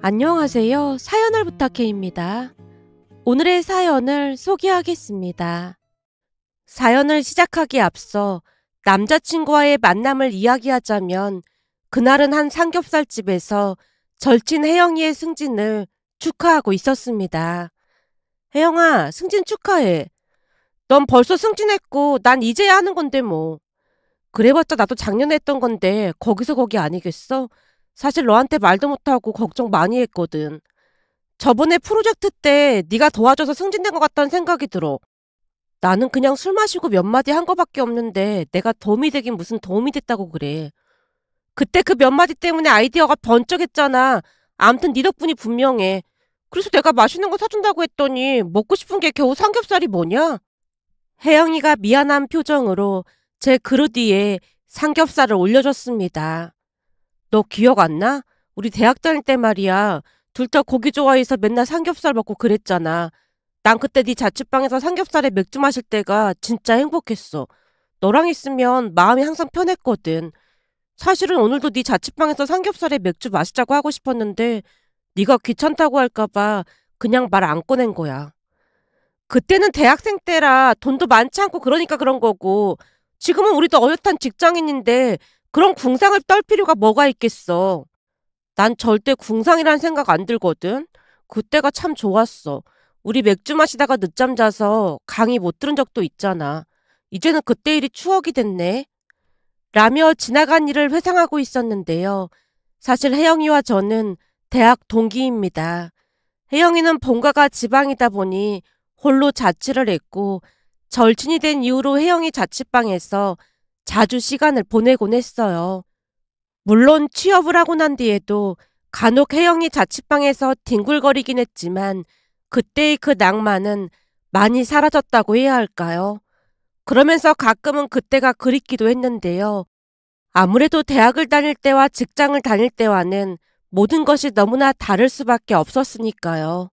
안녕하세요. 사연을 부탁해입니다. 오늘의 사연을 소개하겠습니다. 사연을 시작하기에 앞서 남자친구와의 만남을 이야기하자면 그날은 한 삼겹살집에서 절친 혜영이의 승진을 축하하고 있었습니다. 혜영아, 승진 축하해. 넌 벌써 승진했고 난 이제야 하는 건데 뭐. 그래봤자 나도 작년에 했던 건데 거기서 거기 아니겠어? 사실 너한테 말도 못하고 걱정 많이 했거든. 저번에 프로젝트 때 네가 도와줘서 승진된 것 같다는 생각이 들어. 나는 그냥 술 마시고 몇 마디 한 거밖에 없는데 내가 도움이 되긴 무슨 도움이 됐다고 그래. 그때 그 몇 마디 때문에 아이디어가 번쩍했잖아. 암튼 네 덕분이 분명해. 그래서 내가 맛있는 거 사준다고 했더니 먹고 싶은 게 겨우 삼겹살이 뭐냐? 혜영이가 미안한 표정으로 제 그릇 위에 삼겹살을 올려줬습니다. 너 기억 안 나? 우리 대학 다닐 때 말이야. 둘 다 고기 좋아해서 맨날 삼겹살 먹고 그랬잖아. 난 그때 네 자취방에서 삼겹살에 맥주 마실 때가 진짜 행복했어. 너랑 있으면 마음이 항상 편했거든. 사실은 오늘도 네 자취방에서 삼겹살에 맥주 마시자고 하고 싶었는데 네가 귀찮다고 할까봐 그냥 말 안 꺼낸 거야. 그때는 대학생 때라 돈도 많지 않고 그러니까 그런 거고 지금은 우리도 어엿한 직장인인데 그런 궁상을 떨 필요가 뭐가 있겠어. 난 절대 궁상이란 생각 안 들거든. 그때가 참 좋았어. 우리 맥주 마시다가 늦잠 자서 강의 못 들은 적도 있잖아. 이제는 그때 일이 추억이 됐네. 라며 지나간 일을 회상하고 있었는데요. 사실 혜영이와 저는 대학 동기입니다. 혜영이는 본가가 지방이다 보니 홀로 자취를 했고 절친이 된 이후로 혜영이 자취방에서 자주 시간을 보내곤 했어요. 물론 취업을 하고 난 뒤에도 간혹 혜영이 자취방에서 뒹굴거리긴 했지만 그때의 그 낭만은 많이 사라졌다고 해야 할까요? 그러면서 가끔은 그때가 그립기도 했는데요. 아무래도 대학을 다닐 때와 직장을 다닐 때와는 모든 것이 너무나 다를 수밖에 없었으니까요.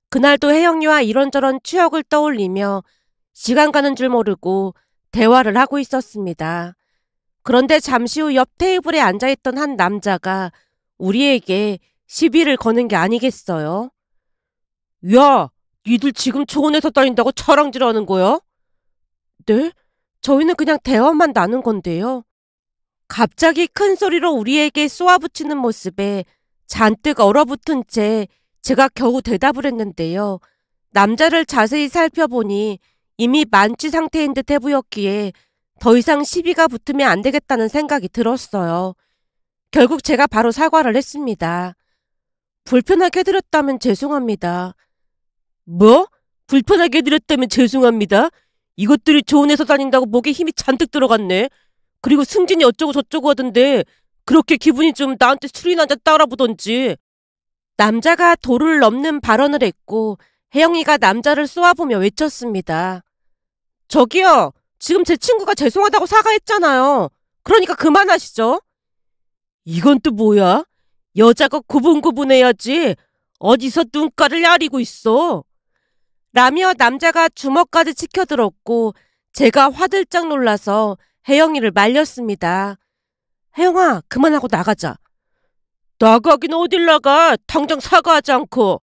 그날도 혜영이와 이런저런 추억을 떠올리며 시간 가는 줄 모르고 대화를 하고 있었습니다. 그런데 잠시 후 옆 테이블에 앉아있던 한 남자가 우리에게 시비를 거는 게 아니겠어요? 야, 니들 지금 좋은 회사 다닌다고 저랑질하는 거야? 네? 저희는 그냥 대화만 나눈 건데요. 갑자기 큰 소리로 우리에게 쏘아붙이는 모습에 잔뜩 얼어붙은 채 제가 겨우 대답을 했는데요. 남자를 자세히 살펴보니 이미 만취 상태인 듯해 보였기에 더 이상 시비가 붙으면 안 되겠다는 생각이 들었어요. 결국 제가 바로 사과를 했습니다. 불편하게 해드렸다면 죄송합니다. 뭐? 불편하게 해드렸다면 죄송합니다. 이것들이 좋은 회사 다닌다고 목에 힘이 잔뜩 들어갔네. 그리고 승진이 어쩌고 저쩌고 하던데 그렇게 기분이 좀 나한테 술이나 한잔 따라보던지. 남자가 도를 넘는 발언을 했고 혜영이가 남자를 쏘아보며 외쳤습니다. 저기요. 지금 제 친구가 죄송하다고 사과했잖아요. 그러니까 그만하시죠. 이건 또 뭐야? 여자가 고분고분해야지. 어디서 눈가를 야리고 있어. 라며 남자가 주먹까지 치켜들었고 제가 화들짝 놀라서 혜영이를 말렸습니다. 혜영아, 그만하고 나가자. 나가긴 어딜 나가. 당장 사과하지 않고.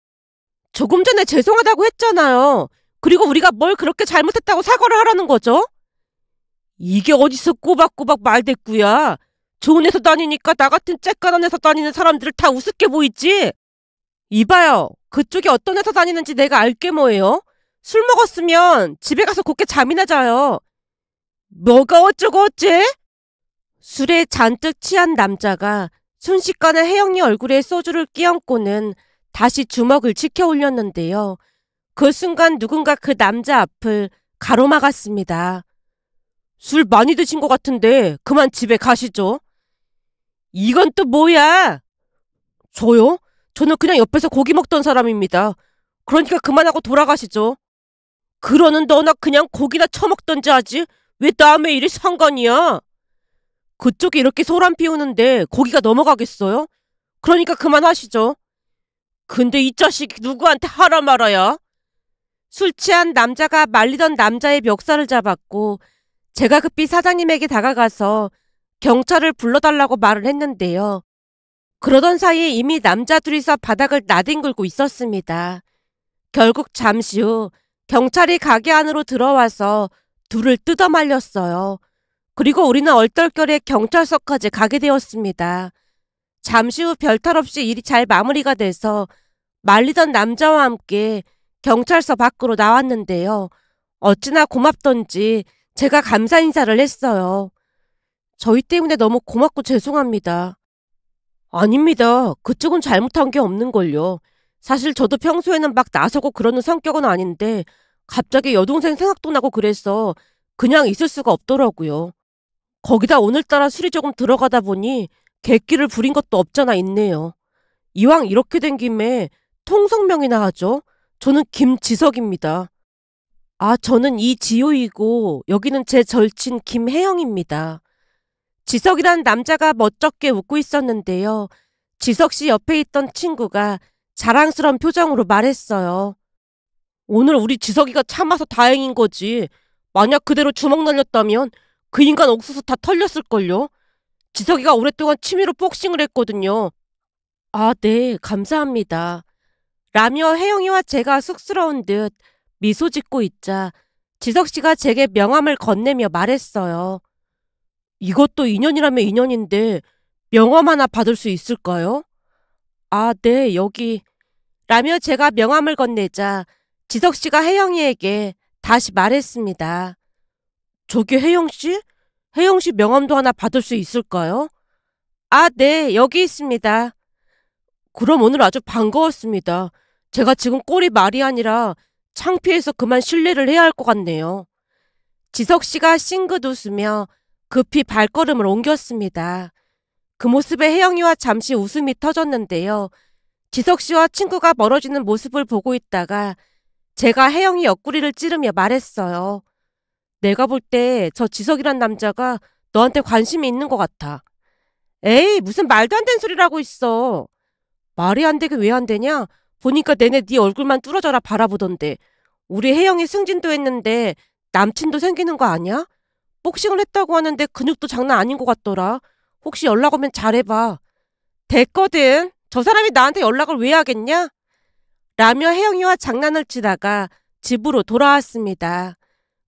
조금 전에 죄송하다고 했잖아요. 그리고 우리가 뭘 그렇게 잘못했다고 사과를 하라는 거죠? 이게 어디서 꼬박꼬박 말대꾸야. 좋은 회사 다니니까 나 같은 쬐깐한 회사 다니는 사람들을 다 우습게 보이지? 이봐요. 그쪽이 어떤 회사 다니는지 내가 알게 뭐예요? 술 먹었으면 집에 가서 곱게 잠이나 자요. 뭐가 어쩌고 어째? 술에 잔뜩 취한 남자가 순식간에 혜영이 얼굴에 소주를 끼얹고는 다시 주먹을 치켜 올렸는데요. 그 순간 누군가 그 남자 앞을 가로막았습니다. 술 많이 드신 것 같은데 그만 집에 가시죠. 이건 또 뭐야? 저요? 저는 그냥 옆에서 고기 먹던 사람입니다. 그러니까 그만하고 돌아가시죠. 그러는 너나 그냥 고기나 처먹던지 하지 왜 남의 일이 상관이야? 그쪽이 이렇게 소란 피우는데 고기가 넘어가겠어요? 그러니까 그만하시죠. 근데 이 자식 누구한테 하라 말아야? 술 취한 남자가 말리던 남자의 멱살을 잡았고 제가 급히 사장님에게 다가가서 경찰을 불러달라고 말을 했는데요. 그러던 사이에 이미 남자 둘이서 바닥을 나뒹굴고 있었습니다. 결국 잠시 후 경찰이 가게 안으로 들어와서 둘을 뜯어 말렸어요. 그리고 우리는 얼떨결에 경찰서까지 가게 되었습니다. 잠시 후 별탈 없이 일이 잘 마무리가 돼서 말리던 남자와 함께 경찰서 밖으로 나왔는데요. 어찌나 고맙던지 제가 감사 인사를 했어요. 저희 때문에 너무 고맙고 죄송합니다. 아닙니다. 그쪽은 잘못한 게 없는걸요. 사실 저도 평소에는 막 나서고 그러는 성격은 아닌데 갑자기 여동생 생각도 나고 그래서 그냥 있을 수가 없더라고요. 거기다 오늘따라 술이 조금 들어가다 보니 객기를 부린 것도 없잖아 있네요. 이왕 이렇게 된 김에 통성명이나 하죠. 저는 김지석입니다. 아, 저는 이지호이고 여기는 제 절친 김혜영입니다. 지석이란 남자가 멋쩍게 웃고 있었는데요. 지석 씨 옆에 있던 친구가 자랑스러운 표정으로 말했어요. 오늘 우리 지석이가 참아서 다행인 거지. 만약 그대로 주먹 날렸다면 그 인간 옥수수 다 털렸을걸요. 지석이가 오랫동안 취미로 복싱을 했거든요. 아, 네, 감사합니다. 라며 혜영이와 제가 쑥스러운 듯 미소 짓고 있자 지석 씨가 제게 명함을 건네며 말했어요. 이것도 인연이라면 인연인데 명함 하나 받을 수 있을까요? 아, 네, 여기. 라며 제가 명함을 건네자 지석 씨가 혜영이에게 다시 말했습니다. 저기 혜영 씨? 혜영 씨 명함도 하나 받을 수 있을까요? 아, 네, 여기 있습니다. 그럼 오늘 아주 반가웠습니다. 제가 지금 꼴이 말이 아니라 창피해서 그만 실례를 해야 할 것 같네요. 지석 씨가 싱긋 웃으며 급히 발걸음을 옮겼습니다. 그 모습에 혜영이와 잠시 웃음이 터졌는데요. 지석 씨와 친구가 멀어지는 모습을 보고 있다가 제가 혜영이 옆구리를 찌르며 말했어요. 내가 볼 때 저 지석이란 남자가 너한테 관심이 있는 것 같아. 에이, 무슨 말도 안 되는 소리라고 있어. 말이 안 되게 왜 안 되냐? 보니까 내내 네 얼굴만 뚫어져라 바라보던데. 우리 혜영이 승진도 했는데 남친도 생기는 거 아니야? 복싱을 했다고 하는데 근육도 장난 아닌 것 같더라. 혹시 연락 오면 잘해봐. 됐거든. 저 사람이 나한테 연락을 왜 하겠냐? 라며 혜영이와 장난을 치다가 집으로 돌아왔습니다.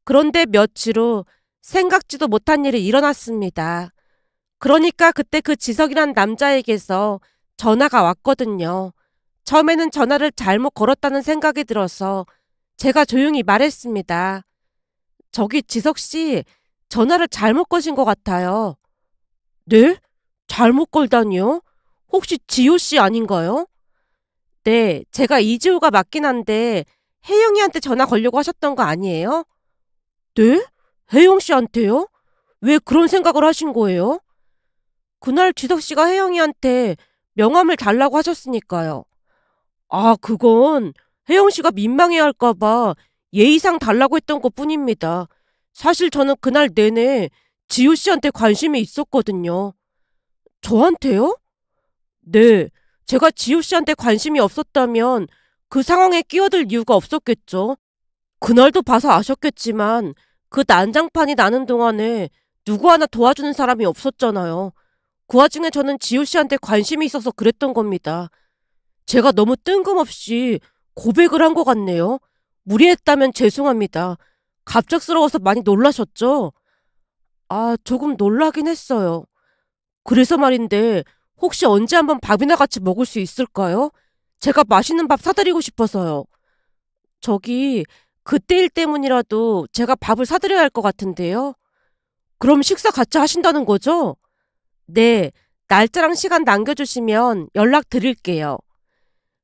그런데 며칠 후 생각지도 못한 일이 일어났습니다. 그러니까 그때 그 지석이란 남자에게서 전화가 왔거든요. 처음에는 전화를 잘못 걸었다는 생각이 들어서 제가 조용히 말했습니다. 저기 지석 씨, 전화를 잘못 거신 것 같아요. 네? 잘못 걸다니요? 혹시 지호 씨 아닌가요? 네, 제가 이지호가 맞긴 한데 혜영이한테 전화 걸려고 하셨던 거 아니에요? 네? 혜영 씨한테요? 왜 그런 생각을 하신 거예요? 그날 지석 씨가 혜영이한테 명함을 달라고 하셨으니까요. 아, 그건 혜영 씨가 민망해할까 봐 예의상 달라고 했던 것뿐입니다. 사실 저는 그날 내내 지호 씨한테 관심이 있었거든요. 저한테요? 네, 제가 지호 씨한테 관심이 없었다면 그 상황에 끼어들 이유가 없었겠죠. 그날도 봐서 아셨겠지만 그 난장판이 나는 동안에 누구 하나 도와주는 사람이 없었잖아요. 그 와중에 저는 지호 씨한테 관심이 있어서 그랬던 겁니다. 제가 너무 뜬금없이 고백을 한 것 같네요. 무리했다면 죄송합니다. 갑작스러워서 많이 놀라셨죠? 아, 조금 놀라긴 했어요. 그래서 말인데 혹시 언제 한번 밥이나 같이 먹을 수 있을까요? 제가 맛있는 밥 사드리고 싶어서요. 저기 그때 일 때문이라도 제가 밥을 사드려야 할 것 같은데요. 그럼 식사 같이 하신다는 거죠? 네, 날짜랑 시간 남겨주시면 연락드릴게요.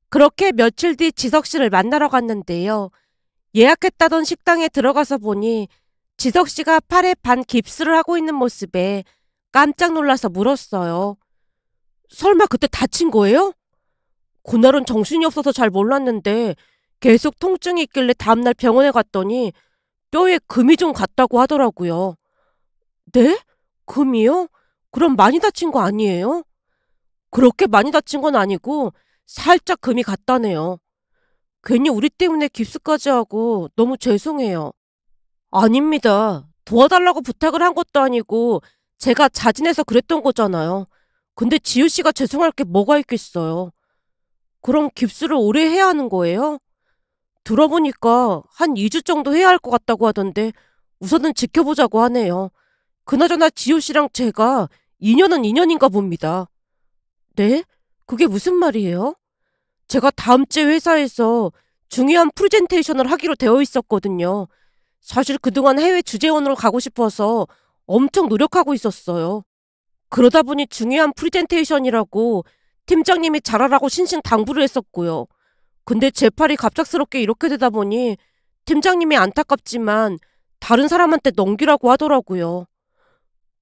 그렇게 며칠 뒤 지석 씨를 만나러 갔는데요. 예약했다던 식당에 들어가서 보니 지석 씨가 팔에 반 깁스를 하고 있는 모습에 깜짝 놀라서 물었어요. 설마 그때 다친 거예요? 그날은 정신이 없어서 잘 몰랐는데 계속 통증이 있길래 다음날 병원에 갔더니 뼈에 금이 좀 갔다고 하더라고요. 네? 금이요? 그럼 많이 다친 거 아니에요? 그렇게 많이 다친 건 아니고 살짝 금이 갔다네요. 괜히 우리 때문에 깁스까지 하고 너무 죄송해요. 아닙니다. 도와달라고 부탁을 한 것도 아니고 제가 자진해서 그랬던 거잖아요. 근데 지우 씨가 죄송할 게 뭐가 있겠어요. 그럼 깁스를 오래 해야 하는 거예요? 들어보니까 한 2주 정도 해야 할 것 같다고 하던데 우선은 지켜보자고 하네요. 그나저나 지우 씨랑 제가 인연은 인연인가 봅니다. 네? 그게 무슨 말이에요? 제가 다음 주에 회사에서 중요한 프레젠테이션을 하기로 되어 있었거든요. 사실 그동안 해외 주재원으로 가고 싶어서 엄청 노력하고 있었어요. 그러다 보니 중요한 프레젠테이션이라고 팀장님이 잘하라고 신신당부를 했었고요. 근데 제 팔이 갑작스럽게 이렇게 되다 보니 팀장님이 안타깝지만 다른 사람한테 넘기라고 하더라고요.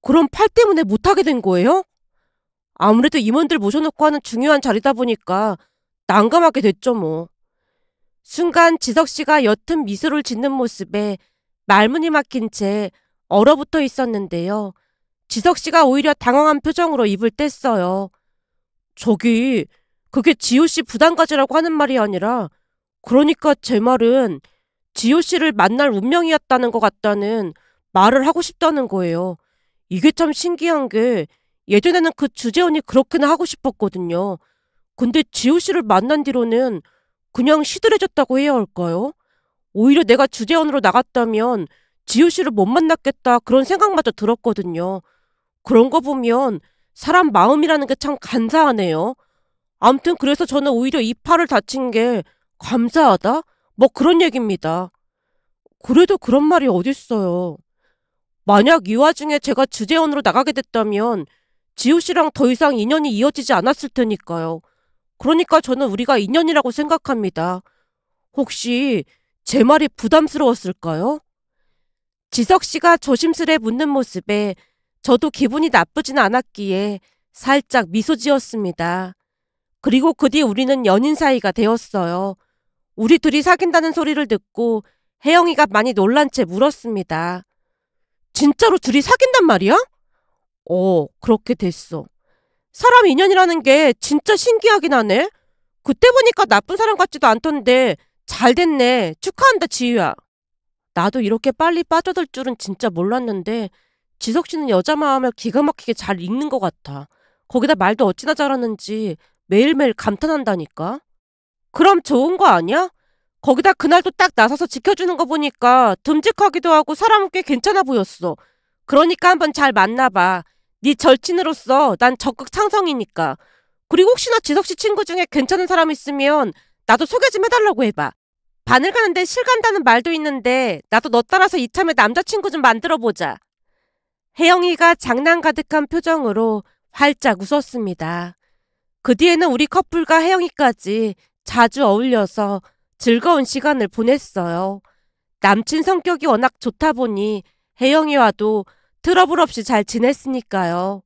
그럼 팔 때문에 못하게 된 거예요? 아무래도 임원들 모셔놓고 하는 중요한 자리다 보니까 난감하게 됐죠 뭐. 순간 지석 씨가 옅은 미소를 짓는 모습에 말문이 막힌 채 얼어붙어 있었는데요. 지석 씨가 오히려 당황한 표정으로 입을 뗐어요. 저기, 그게 지호 씨 부담 가지라고 하는 말이 아니라, 그러니까 제 말은 지호 씨를 만날 운명이었다는 것 같다는 말을 하고 싶다는 거예요. 이게 참 신기한 게 예전에는 그 주재원이 그렇게나 하고 싶었거든요. 근데 지호 씨를 만난 뒤로는 그냥 시들해졌다고 해야 할까요? 오히려 내가 주재원으로 나갔다면 지호 씨를 못 만났겠다 그런 생각마저 들었거든요. 그런 거 보면 사람 마음이라는 게 참 간사하네요. 암튼 그래서 저는 오히려 이 팔을 다친 게 감사하다? 뭐 그런 얘기입니다. 그래도 그런 말이 어딨어요. 만약 이 와중에 제가 주재원으로 나가게 됐다면 지호 씨랑 더 이상 인연이 이어지지 않았을 테니까요. 그러니까 저는 우리가 인연이라고 생각합니다. 혹시 제 말이 부담스러웠을까요? 지석 씨가 조심스레 묻는 모습에 저도 기분이 나쁘진 않았기에 살짝 미소 지었습니다. 그리고 그 뒤 우리는 연인 사이가 되었어요. 우리 둘이 사귄다는 소리를 듣고 혜영이가 많이 놀란 채 물었습니다. 진짜로 둘이 사귄단 말이야? 그렇게 됐어. 사람 인연이라는 게 진짜 신기하긴 하네. 그때 보니까 나쁜 사람 같지도 않던데 잘 됐네. 축하한다, 지유야. 나도 이렇게 빨리 빠져들 줄은 진짜 몰랐는데 지석 씨는 여자 마음을 기가 막히게 잘 읽는 것 같아. 거기다 말도 어찌나 잘하는지 매일매일 감탄한다니까. 그럼 좋은 거 아니야? 거기다 그날도 딱 나서서 지켜주는 거 보니까 듬직하기도 하고 사람은 꽤 괜찮아 보였어. 그러니까 한번 잘 만나봐. 네 절친으로서 난 적극 찬성이니까. 그리고 혹시나 지석 씨 친구 중에 괜찮은 사람 있으면 나도 소개 좀 해달라고 해봐. 바늘 가는데 실 간다는 말도 있는데 나도 너 따라서 이참에 남자친구 좀 만들어보자. 혜영이가 장난 가득한 표정으로 활짝 웃었습니다. 그 뒤에는 우리 커플과 혜영이까지 자주 어울려서 즐거운 시간을 보냈어요. 남친 성격이 워낙 좋다 보니 혜영이와도 트러블 없이 잘 지냈으니까요.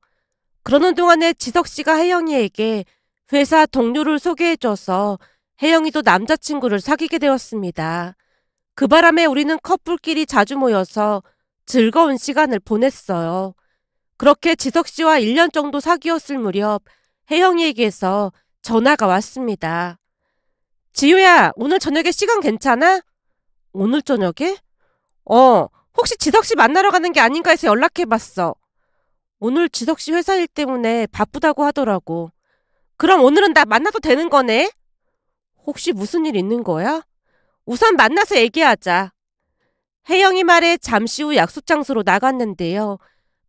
그러는 동안에 지석 씨가 혜영이에게 회사 동료를 소개해줘서 혜영이도 남자친구를 사귀게 되었습니다. 그 바람에 우리는 커플끼리 자주 모여서 즐거운 시간을 보냈어요. 그렇게 지석 씨와 1년 정도 사귀었을 무렵 혜영이에게서 전화가 왔습니다. 지효야, 오늘 저녁에 시간 괜찮아? 오늘 저녁에? 혹시 지석 씨 만나러 가는 게 아닌가 해서 연락해봤어. 오늘 지석 씨 회사 일 때문에 바쁘다고 하더라고. 그럼 오늘은 나 만나도 되는 거네? 혹시 무슨 일 있는 거야? 우선 만나서 얘기하자. 혜영이 말에 잠시 후 약속 장소로 나갔는데요.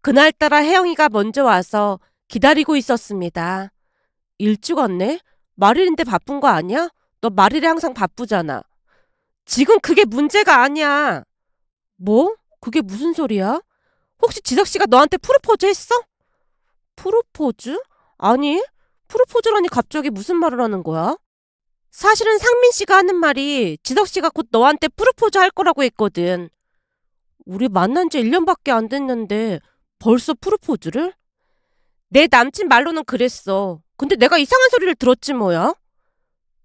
그날따라 혜영이가 먼저 와서 기다리고 있었습니다. 일찍 왔네? 말일인데 바쁜 거 아니야? 너 말일에 항상 바쁘잖아. 지금 그게 문제가 아니야. 뭐? 그게 무슨 소리야? 혹시 지석 씨가 너한테 프로포즈 했어? 프로포즈? 아니, 프로포즈라니 갑자기 무슨 말을 하는 거야? 사실은 상민 씨가 하는 말이 지석 씨가 곧 너한테 프로포즈 할 거라고 했거든. 우리 만난 지 1년밖에 안 됐는데 벌써 프로포즈를? 내 남친 말로는 그랬어. 근데 내가 이상한 소리를 들었지 뭐야?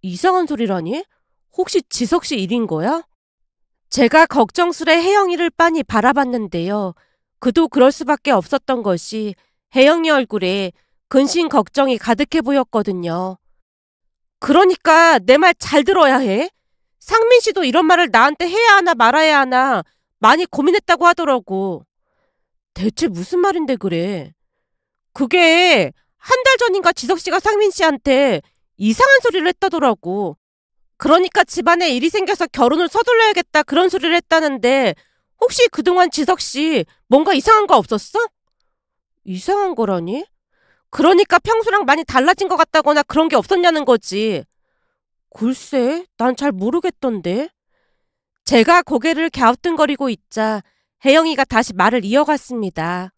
이상한 소리라니? 혹시 지석 씨 일인 거야? 제가 걱정스레 혜영이를 빤히 바라봤는데요. 그도 그럴 수밖에 없었던 것이 혜영이 얼굴에 근심 걱정이 가득해 보였거든요. 그러니까 내 말 잘 들어야 해. 상민 씨도 이런 말을 나한테 해야 하나 말아야 하나 많이 고민했다고 하더라고. 대체 무슨 말인데 그래? 그게 한 달 달 전인가 지석씨가 상민씨한테 이상한 소리를 했다더라고. 그러니까 집안에 일이 생겨서 결혼을 서둘러야겠다 그런 소리를 했다는데 혹시 그동안 지석씨 뭔가 이상한 거 없었어? 이상한 거라니? 그러니까 평소랑 많이 달라진 것 같다거나 그런 게 없었냐는 거지. 글쎄, 난 잘 모르겠던데. 제가 고개를 갸우뚱거리고 있자 혜영이가 다시 말을 이어갔습니다.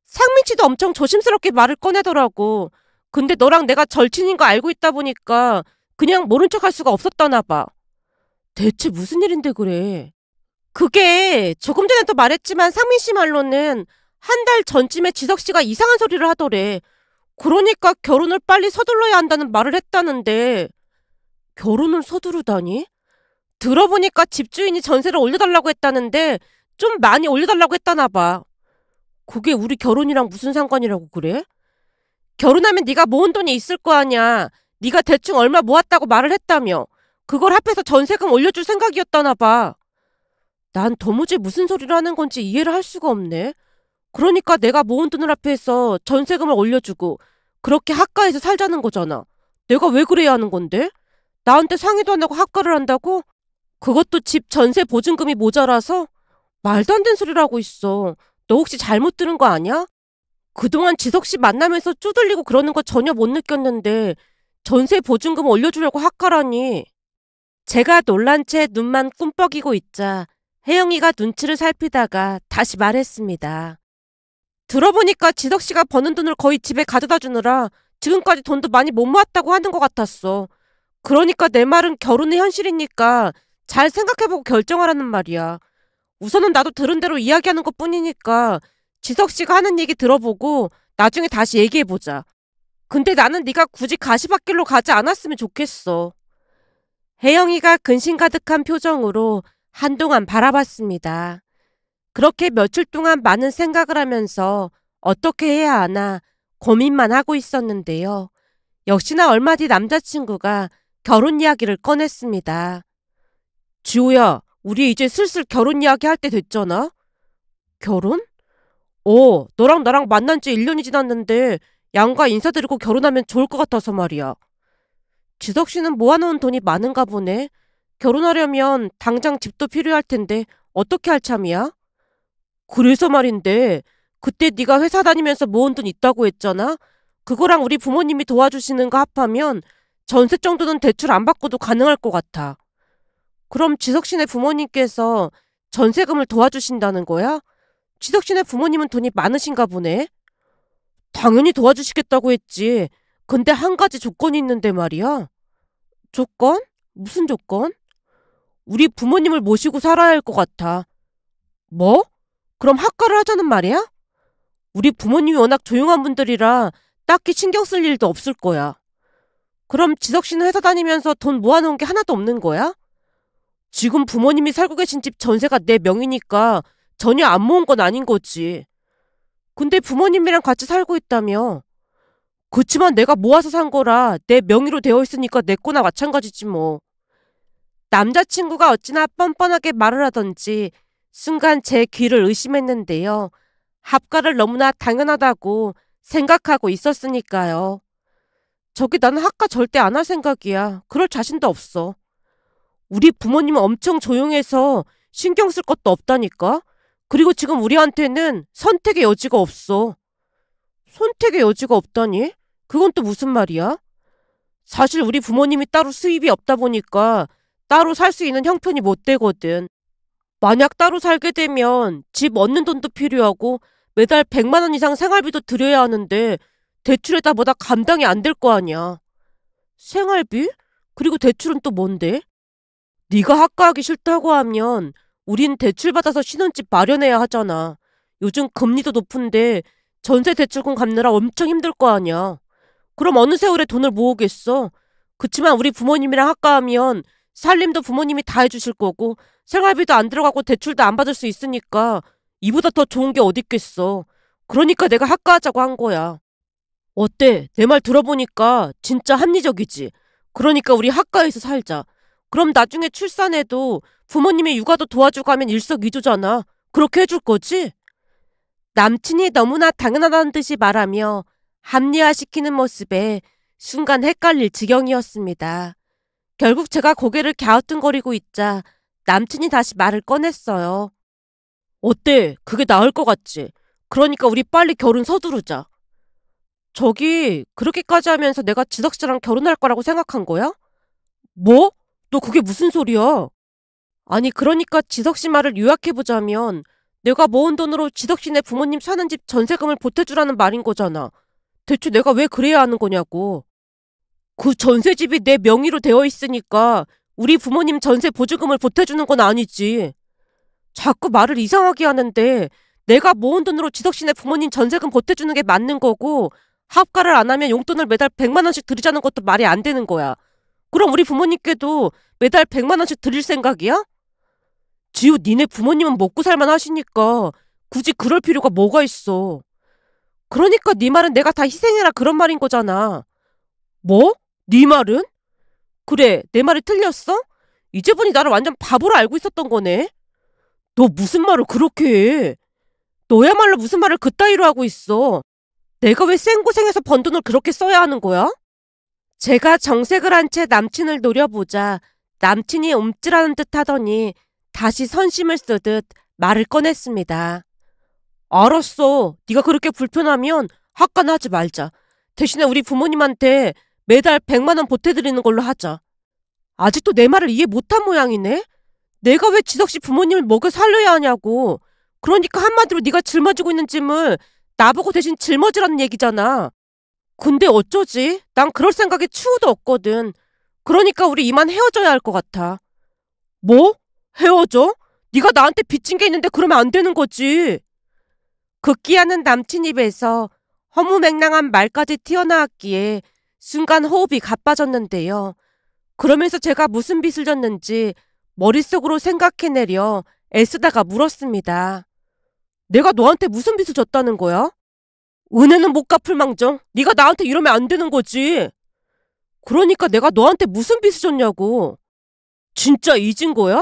상민 씨도 엄청 조심스럽게 말을 꺼내더라고. 근데 너랑 내가 절친인 거 알고 있다 보니까 그냥 모른 척 할 수가 없었다나 봐. 대체 무슨 일인데 그래? 그게 조금 전에도 말했지만 상민 씨 말로는 한 달 전쯤에 지석 씨가 이상한 소리를 하더래. 그러니까 결혼을 빨리 서둘러야 한다는 말을 했다는데 결혼을 서두르다니? 들어보니까 집주인이 전세를 올려달라고 했다는데 좀 많이 올려달라고 했다나 봐. 그게 우리 결혼이랑 무슨 상관이라고 그래? 결혼하면 네가 모은 돈이 있을 거 아냐. 네가 대충 얼마 모았다고 말을 했다며. 그걸 합해서 전세금 올려줄 생각이었다나 봐. 난 도무지 무슨 소리를 하는 건지 이해를 할 수가 없네. 그러니까 내가 모은 돈을 합해서 전세금을 올려주고 그렇게 학가에서 살자는 거잖아. 내가 왜 그래야 하는 건데? 나한테 상의도 안 하고 학가를 한다고? 그것도 집 전세 보증금이 모자라서? 말도 안 되는 소리를 하고 있어. 너 혹시 잘못 들은 거 아니야? 그동안 지석씨 만나면서 쪼들리고 그러는 거 전혀 못 느꼈는데 전세 보증금 올려주려고 학가라니. 제가 놀란 채 눈만 꿈뻑이고 있자 혜영이가 눈치를 살피다가 다시 말했습니다. 들어보니까 지석씨가 버는 돈을 거의 집에 가져다 주느라 지금까지 돈도 많이 못 모았다고 하는 것 같았어. 그러니까 내 말은 결혼의 현실이니까 잘 생각해보고 결정하라는 말이야. 우선은 나도 들은 대로 이야기하는 것 뿐이니까 지석씨가 하는 얘기 들어보고 나중에 다시 얘기해보자. 근데 나는 네가 굳이 가시밭길로 가지 않았으면 좋겠어. 혜영이가 근심 가득한 표정으로 한동안 바라봤습니다. 그렇게 며칠 동안 많은 생각을 하면서 어떻게 해야 하나 고민만 하고 있었는데요. 역시나 얼마 뒤 남자친구가 결혼 이야기를 꺼냈습니다. 지호야, 우리 이제 슬슬 결혼 이야기 할 때 됐잖아? 결혼? 너랑 나랑 만난 지 1년이 지났는데 양가 인사드리고 결혼하면 좋을 것 같아서 말이야. 지석 씨는 모아놓은 돈이 많은가 보네. 결혼하려면 당장 집도 필요할 텐데 어떻게 할 참이야? 그래서 말인데 그때 네가 회사 다니면서 모은 돈 있다고 했잖아? 그거랑 우리 부모님이 도와주시는 거 합하면 전세 정도는 대출 안 받고도 가능할 것 같아. 그럼 지석 씨네 부모님께서 전세금을 도와주신다는 거야? 지석 씨네 부모님은 돈이 많으신가 보네? 당연히 도와주시겠다고 했지. 근데 한 가지 조건이 있는데 말이야. 조건? 무슨 조건? 우리 부모님을 모시고 살아야 할 것 같아. 뭐? 그럼 학가를 하자는 말이야? 우리 부모님이 워낙 조용한 분들이라 딱히 신경 쓸 일도 없을 거야. 그럼 지석 씨는 회사 다니면서 돈 모아놓은 게 하나도 없는 거야? 지금 부모님이 살고 계신 집 전세가 내 명이니까 전혀 안 모은 건 아닌 거지. 근데 부모님이랑 같이 살고 있다며. 그치만 내가 모아서 산 거라 내 명의로 되어 있으니까 내 거나 마찬가지지 뭐. 남자친구가 어찌나 뻔뻔하게 말을 하던지 순간 제 귀를 의심했는데요. 합가를 너무나 당연하다고 생각하고 있었으니까요. 저기 나는 학가 절대 안 할 생각이야. 그럴 자신도 없어. 우리 부모님은 엄청 조용해서 신경 쓸 것도 없다니까? 그리고 지금 우리한테는 선택의 여지가 없어. 선택의 여지가 없다니? 그건 또 무슨 말이야? 사실 우리 부모님이 따로 수입이 없다 보니까 따로 살 수 있는 형편이 못 되거든. 만약 따로 살게 되면 집 얻는 돈도 필요하고 매달 100만 원 이상 생활비도 들여야 하는데 대출에다 뭐다 감당이 안 될 거 아니야. 생활비? 그리고 대출은 또 뭔데? 네가 학가하기 싫다고 하면 우린 대출받아서 신혼집 마련해야 하잖아. 요즘 금리도 높은데 전세 대출금 갚느라 엄청 힘들 거 아니야. 그럼 어느 세월에 돈을 모으겠어? 그치만 우리 부모님이랑 학가하면 살림도 부모님이 다 해주실 거고 생활비도 안 들어가고 대출도 안 받을 수 있으니까 이보다 더 좋은 게 어딨겠어. 그러니까 내가 학가하자고 한 거야. 어때? 내 말 들어보니까 진짜 합리적이지? 그러니까 우리 학가에서 살자. 그럼 나중에 출산해도 부모님이 육아도 도와주고 하면 일석이조잖아. 그렇게 해줄 거지? 남친이 너무나 당연하다는 듯이 말하며 합리화시키는 모습에 순간 헷갈릴 지경이었습니다. 결국 제가 고개를 갸우뚱거리고 있자 남친이 다시 말을 꺼냈어요. 어때? 그게 나을 것 같지? 그러니까 우리 빨리 결혼 서두르자. 저기 그렇게까지 하면서 내가 지석 씨랑 결혼할 거라고 생각한 거야? 뭐? 너 그게 무슨 소리야? 아니 그러니까 지석 씨 말을 요약해보자면 내가 모은 돈으로 지석 씨네 부모님 사는 집 전세금을 보태주라는 말인 거잖아. 대체 내가 왜 그래야 하는 거냐고. 그 전세집이 내 명의로 되어 있으니까 우리 부모님 전세 보조금을 보태주는 건 아니지. 자꾸 말을 이상하게 하는데 내가 모은 돈으로 지석 씨네 부모님 전세금 보태주는 게 맞는 거고 합가를 안 하면 용돈을 매달 100만 원씩 드리자는 것도 말이 안 되는 거야. 그럼 우리 부모님께도 매달 100만 원씩 드릴 생각이야? 지우 니네 부모님은 먹고 살만 하시니까 굳이 그럴 필요가 뭐가 있어. 그러니까 네 말은 내가 다 희생해라 그런 말인 거잖아. 뭐? 네 말은? 그래, 내 말이 틀렸어? 이제 보니 나를 완전 바보로 알고 있었던 거네. 너 무슨 말을 그렇게 해? 너야말로 무슨 말을 그따위로 하고 있어. 내가 왜 생고생해서 번 돈을 그렇게 써야 하는 거야? 제가 정색을 한 채 남친을 노려보자 남친이 움찔하는 듯 하더니 다시 선심을 쓰듯 말을 꺼냈습니다. 알았어. 네가 그렇게 불편하면 학가나 하지 말자. 대신에 우리 부모님한테 매달 100만 원 보태드리는 걸로 하자. 아직도 내 말을 이해 못한 모양이네? 내가 왜 지석씨 부모님을 먹여 살려야 하냐고. 그러니까 한마디로 네가 짊어지고 있는 짐을 나보고 대신 짊어지라는 얘기잖아. 근데 어쩌지? 난 그럴 생각에 추후도 없거든. 그러니까 우리 이만 헤어져야 할 것 같아. 뭐? 헤어져? 네가 나한테 빚진 게 있는데 그러면 안 되는 거지. 극기하는 남친 입에서 허무맹랑한 말까지 튀어나왔기에 순간 호흡이 가빠졌는데요. 그러면서 제가 무슨 빚을 졌는지 머릿속으로 생각해내려 애쓰다가 물었습니다. 내가 너한테 무슨 빚을 졌다는 거야? 은혜는 못 갚을 망정 네가 나한테 이러면 안 되는 거지. 그러니까 내가 너한테 무슨 빚을 졌냐고. 진짜 잊은 거야?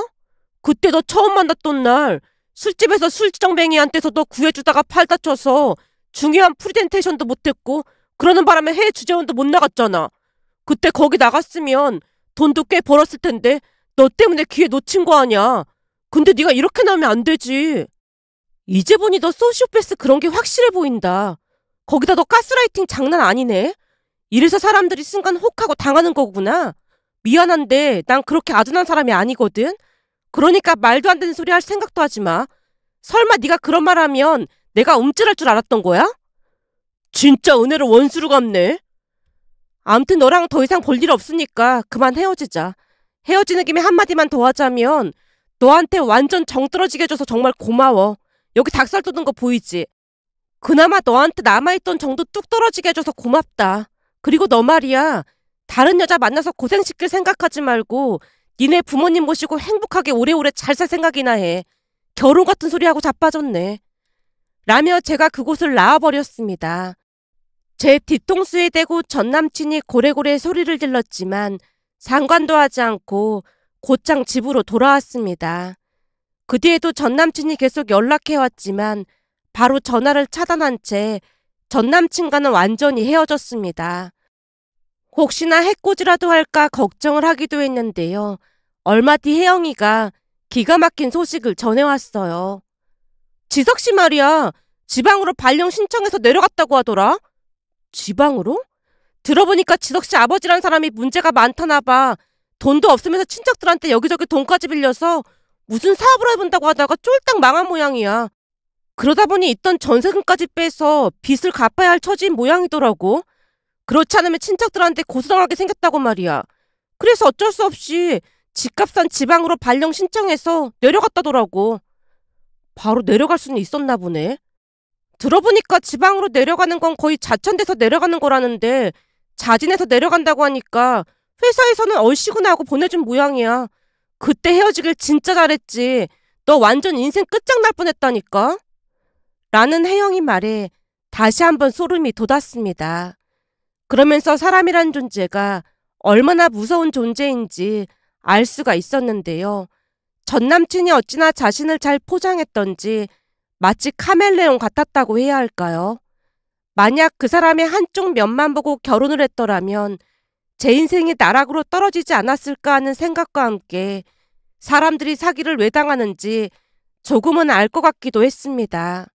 그때 너 처음 만났던 날 술집에서 술지정뱅이한테서 너 구해주다가 팔 다쳐서 중요한 프리젠테이션도 못했고 그러는 바람에 해외 주재원도 못 나갔잖아. 그때 거기 나갔으면 돈도 꽤 벌었을 텐데 너 때문에 기회 놓친 거 아니야. 근데 네가 이렇게 나오면 안 되지. 이제 보니 너 소시오패스 그런 게 확실해 보인다. 거기다 너 가스라이팅 장난 아니네. 이래서 사람들이 순간 혹하고 당하는 거구나. 미안한데 난 그렇게 아둔한 사람이 아니거든. 그러니까 말도 안 되는 소리 할 생각도 하지 마. 설마 네가 그런 말 하면 내가 움찔할 줄 알았던 거야? 진짜 은혜를 원수로 갚네. 암튼 너랑 더 이상 볼 일 없으니까 그만 헤어지자. 헤어지는 김에 한마디만 더 하자면 너한테 완전 정 떨어지게 해줘서 정말 고마워. 여기 닭살 돋은 거 보이지? 그나마 너한테 남아있던 정도 뚝 떨어지게 해줘서 고맙다. 그리고 너 말이야. 다른 여자 만나서 고생시킬 생각하지 말고 니네 부모님 모시고 행복하게 오래오래 잘 살 생각이나 해. 결혼 같은 소리 하고 자빠졌네. 라며 제가 그곳을 나와버렸습니다. 제 뒤통수에 대고 전남친이 고래고래 소리를 질렀지만 상관도 하지 않고 곧장 집으로 돌아왔습니다. 그 뒤에도 전남친이 계속 연락해왔지만 바로 전화를 차단한 채 전남친과는 완전히 헤어졌습니다. 혹시나 해코지라도 할까 걱정을 하기도 했는데요. 얼마 뒤 혜영이가 기가 막힌 소식을 전해왔어요. 지석씨 말이야. 지방으로 발령 신청해서 내려갔다고 하더라. 지방으로? 들어보니까 지석씨 아버지란 사람이 문제가 많다나 봐. 돈도 없으면서 친척들한테 여기저기 돈까지 빌려서 무슨 사업을 해본다고 하다가 쫄딱 망한 모양이야. 그러다 보니 있던 전세금까지 빼서 빚을 갚아야 할 처지인 모양이더라고. 그렇지 않으면 친척들한테 고소당하게 생겼다고 말이야. 그래서 어쩔 수 없이 집값 산 지방으로 발령 신청해서 내려갔다더라고. 바로 내려갈 수는 있었나 보네. 들어보니까 지방으로 내려가는 건 거의 자천돼서 내려가는 거라는데 자진해서 내려간다고 하니까 회사에서는 얼씨구나 하고 보내준 모양이야. 그때 헤어지길 진짜 잘했지. 너 완전 인생 끝장날 뻔했다니까. 라는 혜영이 말에 다시 한번 소름이 돋았습니다. 그러면서 사람이란 존재가 얼마나 무서운 존재인지 알 수가 있었는데요. 전남친이 어찌나 자신을 잘 포장했던지 마치 카멜레온 같았다고 해야 할까요? 만약 그 사람의 한쪽 면만 보고 결혼을 했더라면 제 인생이 나락으로 떨어지지 않았을까 하는 생각과 함께 사람들이 사기를 왜 당하는지 조금은 알 것 같기도 했습니다.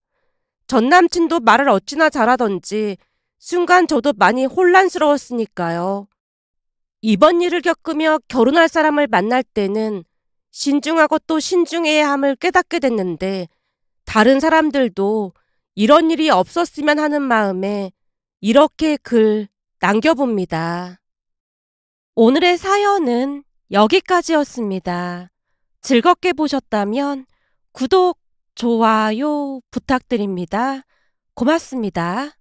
전 남친도 말을 어찌나 잘하던지 순간 저도 많이 혼란스러웠으니까요. 이번 일을 겪으며 결혼할 사람을 만날 때는 신중하고 또 신중해야 함을 깨닫게 됐는데 다른 사람들도 이런 일이 없었으면 하는 마음에 이렇게 글 남겨봅니다. 오늘의 사연은 여기까지였습니다. 즐겁게 보셨다면 구독, 좋아요 부탁드립니다. 고맙습니다.